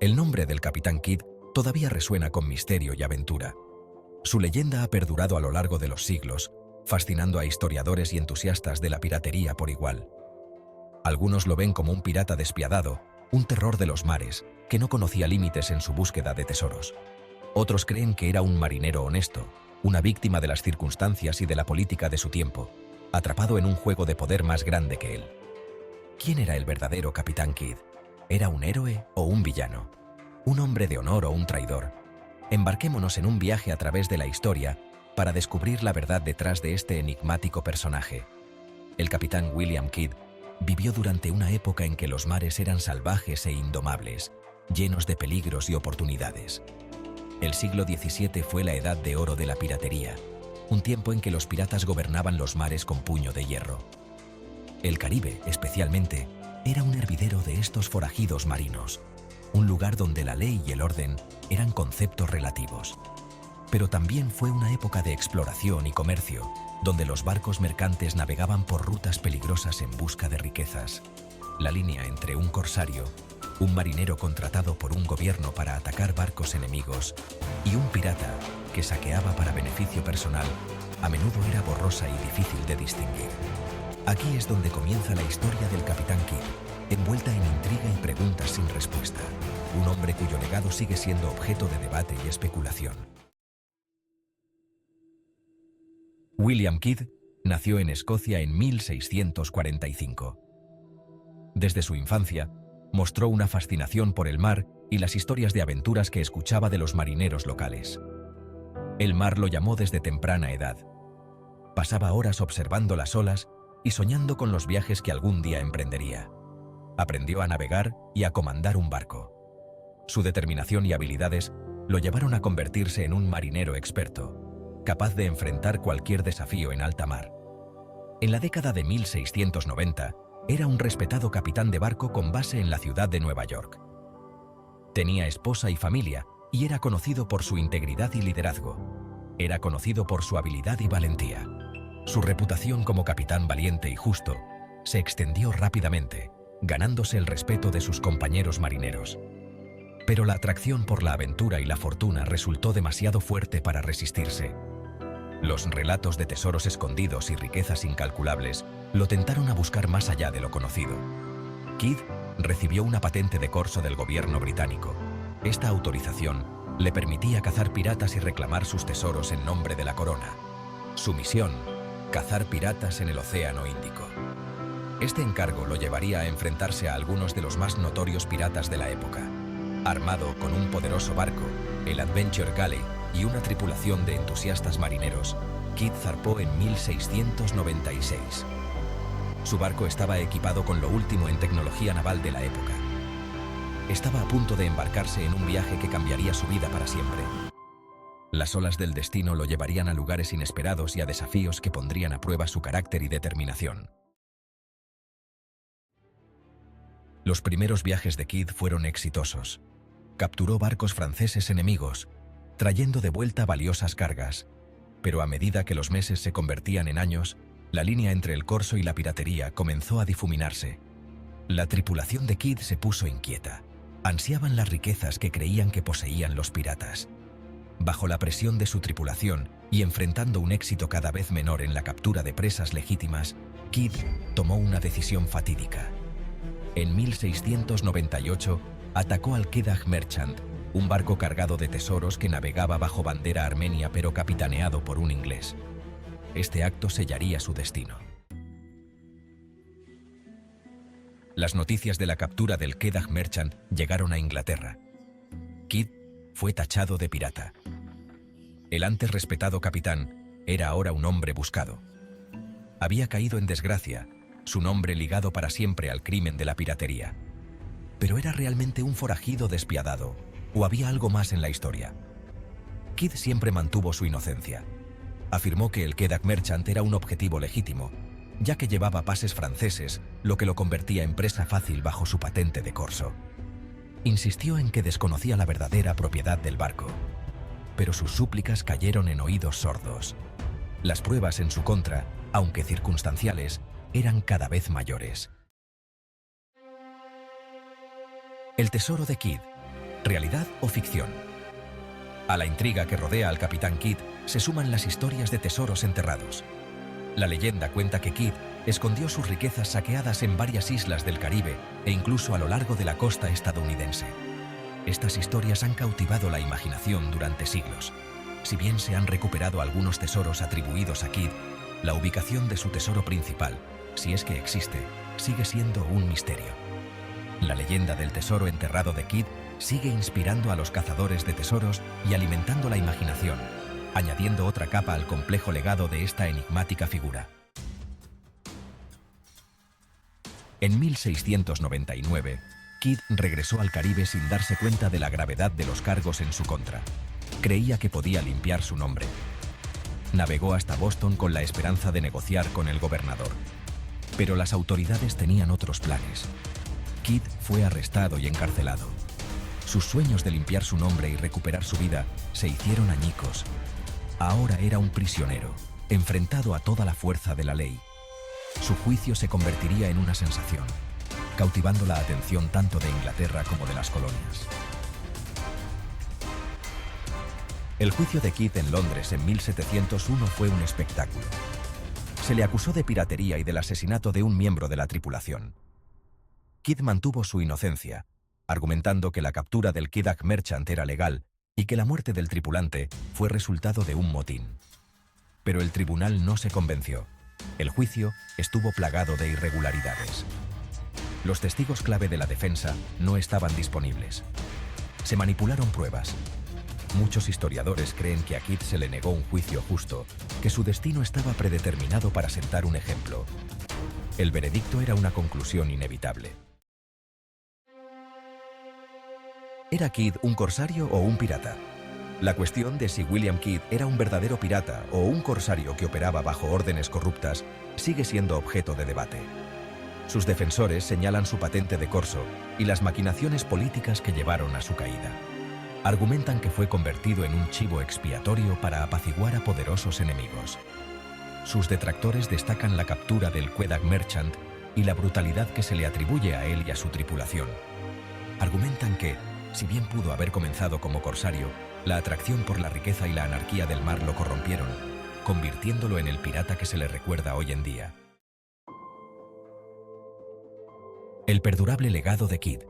El nombre del Capitán Kidd todavía resuena con misterio y aventura. Su leyenda ha perdurado a lo largo de los siglos, fascinando a historiadores y entusiastas de la piratería por igual. Algunos lo ven como un pirata despiadado, un terror de los mares, que no conocía límites en su búsqueda de tesoros. Otros creen que era un marinero honesto, una víctima de las circunstancias y de la política de su tiempo, atrapado en un juego de poder más grande que él. ¿Quién era el verdadero Capitán Kidd? ¿Era un héroe o un villano? ¿Un hombre de honor o un traidor? Embarquémonos en un viaje a través de la historia para descubrir la verdad detrás de este enigmático personaje. El Capitán William Kidd vivió durante una época en que los mares eran salvajes e indomables, llenos de peligros y oportunidades. El siglo XVII fue la edad de oro de la piratería, un tiempo en que los piratas gobernaban los mares con puño de hierro. El Caribe, especialmente, era un hervidero de estos forajidos marinos, un lugar donde la ley y el orden eran conceptos relativos. Pero también fue una época de exploración y comercio, donde los barcos mercantes navegaban por rutas peligrosas en busca de riquezas. La línea entre un corsario, un marinero contratado por un gobierno para atacar barcos enemigos, y un pirata que saqueaba para beneficio personal, a menudo era borrosa y difícil de distinguir. Aquí es donde comienza la historia del Capitán Kidd, envuelta en intriga y preguntas sin respuesta. Un hombre cuyo legado sigue siendo objeto de debate y especulación. William Kidd nació en Escocia en 1645. Desde su infancia, mostró una fascinación por el mar y las historias de aventuras que escuchaba de los marineros locales. El mar lo llamó desde temprana edad. Pasaba horas observando las olas y soñando con los viajes que algún día emprendería. Aprendió a navegar y a comandar un barco. Su determinación y habilidades lo llevaron a convertirse en un marinero experto, capaz de enfrentar cualquier desafío en alta mar. En la década de 1690, era un respetado capitán de barco con base en la ciudad de Nueva York. Tenía esposa y familia y era conocido por su integridad y liderazgo. Era conocido por su habilidad y valentía. Su reputación como capitán valiente y justo se extendió rápidamente, ganándose el respeto de sus compañeros marineros. Pero la atracción por la aventura y la fortuna resultó demasiado fuerte para resistirse. Los relatos de tesoros escondidos y riquezas incalculables lo tentaron a buscar más allá de lo conocido. Kidd recibió una patente de corso del gobierno británico. Esta autorización le permitía cazar piratas y reclamar sus tesoros en nombre de la corona. Su misión: cazar piratas en el Océano Índico. Este encargo lo llevaría a enfrentarse a algunos de los más notorios piratas de la época. Armado con un poderoso barco, el Adventure Galley, y una tripulación de entusiastas marineros, Kidd zarpó en 1696. Su barco estaba equipado con lo último en tecnología naval de la época. Estaba a punto de embarcarse en un viaje que cambiaría su vida para siempre. Las olas del destino lo llevarían a lugares inesperados y a desafíos que pondrían a prueba su carácter y determinación. Los primeros viajes de Kidd fueron exitosos. Capturó barcos franceses enemigos, trayendo de vuelta valiosas cargas. Pero a medida que los meses se convertían en años, la línea entre el corso y la piratería comenzó a difuminarse. La tripulación de Kidd se puso inquieta. Ansiaban las riquezas que creían que poseían los piratas. Bajo la presión de su tripulación y enfrentando un éxito cada vez menor en la captura de presas legítimas, Kidd tomó una decisión fatídica. En 1698 atacó al Kedah Merchant, un barco cargado de tesoros que navegaba bajo bandera armenia pero capitaneado por un inglés. Este acto sellaría su destino. Las noticias de la captura del Kedah Merchant llegaron a Inglaterra. Kidd fue tachado de pirata. El antes respetado capitán era ahora un hombre buscado. Había caído en desgracia, su nombre ligado para siempre al crimen de la piratería. ¿Pero era realmente un forajido despiadado, o había algo más en la historia? Kidd siempre mantuvo su inocencia. Afirmó que el Kedah Merchant era un objetivo legítimo, ya que llevaba pases franceses, lo que lo convertía en presa fácil bajo su patente de corso. Insistió en que desconocía la verdadera propiedad del barco, pero sus súplicas cayeron en oídos sordos. Las pruebas en su contra, aunque circunstanciales, eran cada vez mayores. El tesoro de Kidd. ¿Realidad o ficción? A la intriga que rodea al Capitán Kidd se suman las historias de tesoros enterrados. La leyenda cuenta que Kidd escondió sus riquezas saqueadas en varias islas del Caribe e incluso a lo largo de la costa estadounidense. Estas historias han cautivado la imaginación durante siglos. Si bien se han recuperado algunos tesoros atribuidos a Kidd, la ubicación de su tesoro principal, si es que existe, sigue siendo un misterio. La leyenda del tesoro enterrado de Kidd sigue inspirando a los cazadores de tesoros y alimentando la imaginación, añadiendo otra capa al complejo legado de esta enigmática figura. En 1699, Kidd regresó al Caribe sin darse cuenta de la gravedad de los cargos en su contra. Creía que podía limpiar su nombre. Navegó hasta Boston con la esperanza de negociar con el gobernador. Pero las autoridades tenían otros planes. Kidd fue arrestado y encarcelado. Sus sueños de limpiar su nombre y recuperar su vida se hicieron añicos. Ahora era un prisionero, enfrentado a toda la fuerza de la ley. Su juicio se convertiría en una sensación, cautivando la atención tanto de Inglaterra como de las colonias. El juicio de Kidd en Londres en 1701 fue un espectáculo. Se le acusó de piratería y del asesinato de un miembro de la tripulación. Kidd mantuvo su inocencia, argumentando que la captura del Quedagh Merchant era legal y que la muerte del tripulante fue resultado de un motín. Pero el tribunal no se convenció. El juicio estuvo plagado de irregularidades. Los testigos clave de la defensa no estaban disponibles. Se manipularon pruebas. Muchos historiadores creen que a Kidd se le negó un juicio justo, que su destino estaba predeterminado para sentar un ejemplo. El veredicto era una conclusión inevitable. ¿Era Kidd un corsario o un pirata? La cuestión de si William Kidd era un verdadero pirata o un corsario que operaba bajo órdenes corruptas sigue siendo objeto de debate. Sus defensores señalan su patente de corso y las maquinaciones políticas que llevaron a su caída. Argumentan que fue convertido en un chivo expiatorio para apaciguar a poderosos enemigos. Sus detractores destacan la captura del Quedagh Merchant y la brutalidad que se le atribuye a él y a su tripulación. Argumentan que, si bien pudo haber comenzado como corsario, la atracción por la riqueza y la anarquía del mar lo corrompieron, convirtiéndolo en el pirata que se le recuerda hoy en día. El perdurable legado de Kidd.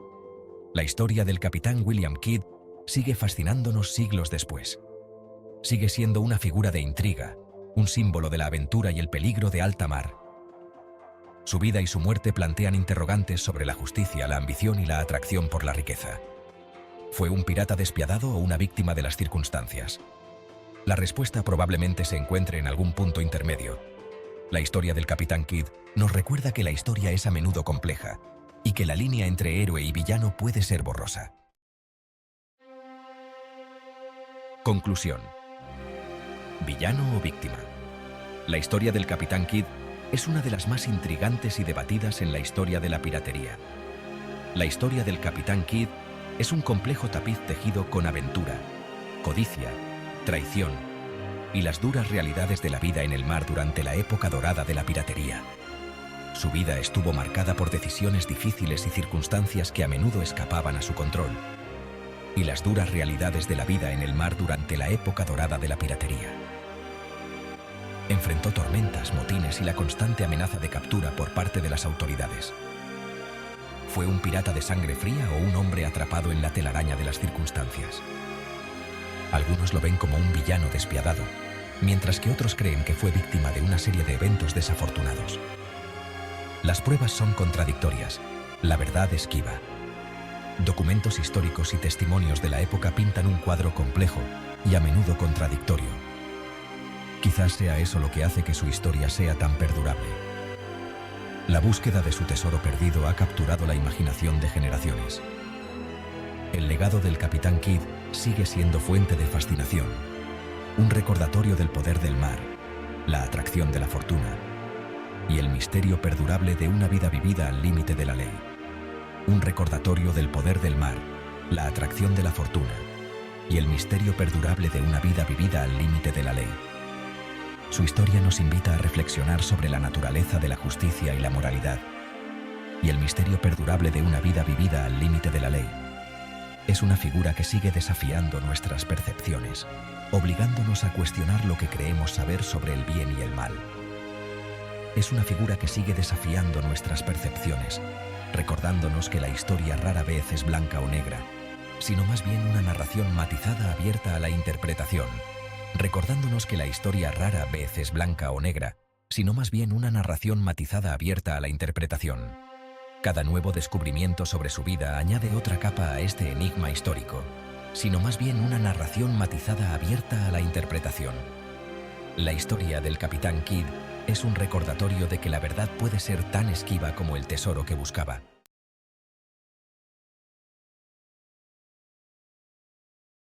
La historia del capitán William Kidd sigue fascinándonos siglos después. Sigue siendo una figura de intriga, un símbolo de la aventura y el peligro de alta mar. Su vida y su muerte plantean interrogantes sobre la justicia, la ambición y la atracción por la riqueza. ¿Fue un pirata despiadado o una víctima de las circunstancias? La respuesta probablemente se encuentre en algún punto intermedio. La historia del capitán Kidd nos recuerda que la historia es a menudo compleja y que la línea entre héroe y villano puede ser borrosa. Conclusión. ¿Villano o víctima? La historia del capitán Kidd es una de las más intrigantes y debatidas en la historia de la piratería. La historia del capitán Kidd es un complejo tapiz tejido con aventura, codicia, traición y las duras realidades de la vida en el mar durante la época dorada de la piratería. Su vida estuvo marcada por decisiones difíciles y circunstancias que a menudo escapaban a su control, y las duras realidades de la vida en el mar durante la época dorada de la piratería. Enfrentó tormentas, motines y la constante amenaza de captura por parte de las autoridades. ¿Fue un pirata de sangre fría o un hombre atrapado en la telaraña de las circunstancias? Algunos lo ven como un villano despiadado, mientras que otros creen que fue víctima de una serie de eventos desafortunados. Las pruebas son contradictorias, la verdad esquiva. Documentos históricos y testimonios de la época pintan un cuadro complejo y a menudo contradictorio. Quizás sea eso lo que hace que su historia sea tan perdurable. La búsqueda de su tesoro perdido ha capturado la imaginación de generaciones. El legado del capitán Kidd sigue siendo fuente de fascinación, un recordatorio del poder del mar, la atracción de la fortuna y el misterio perdurable de una vida vivida al límite de la ley. Un recordatorio del poder del mar, la atracción de la fortuna y el misterio perdurable de una vida vivida al límite de la ley. Su historia nos invita a reflexionar sobre la naturaleza de la justicia y la moralidad, y el misterio perdurable de una vida vivida al límite de la ley. es una figura que sigue desafiando nuestras percepciones, obligándonos a cuestionar lo que creemos saber sobre el bien y el mal. Es una figura que sigue desafiando nuestras percepciones, recordándonos que la historia rara vez es blanca o negra, sino más bien una narración matizada abierta a la interpretación. Recordándonos que la historia rara vez es blanca o negra, sino más bien una narración matizada abierta a la interpretación. Cada nuevo descubrimiento sobre su vida añade otra capa a este enigma histórico, sino más bien una narración matizada abierta a la interpretación. La historia del Capitán Kidd es un recordatorio de que la verdad puede ser tan esquiva como el tesoro que buscaba.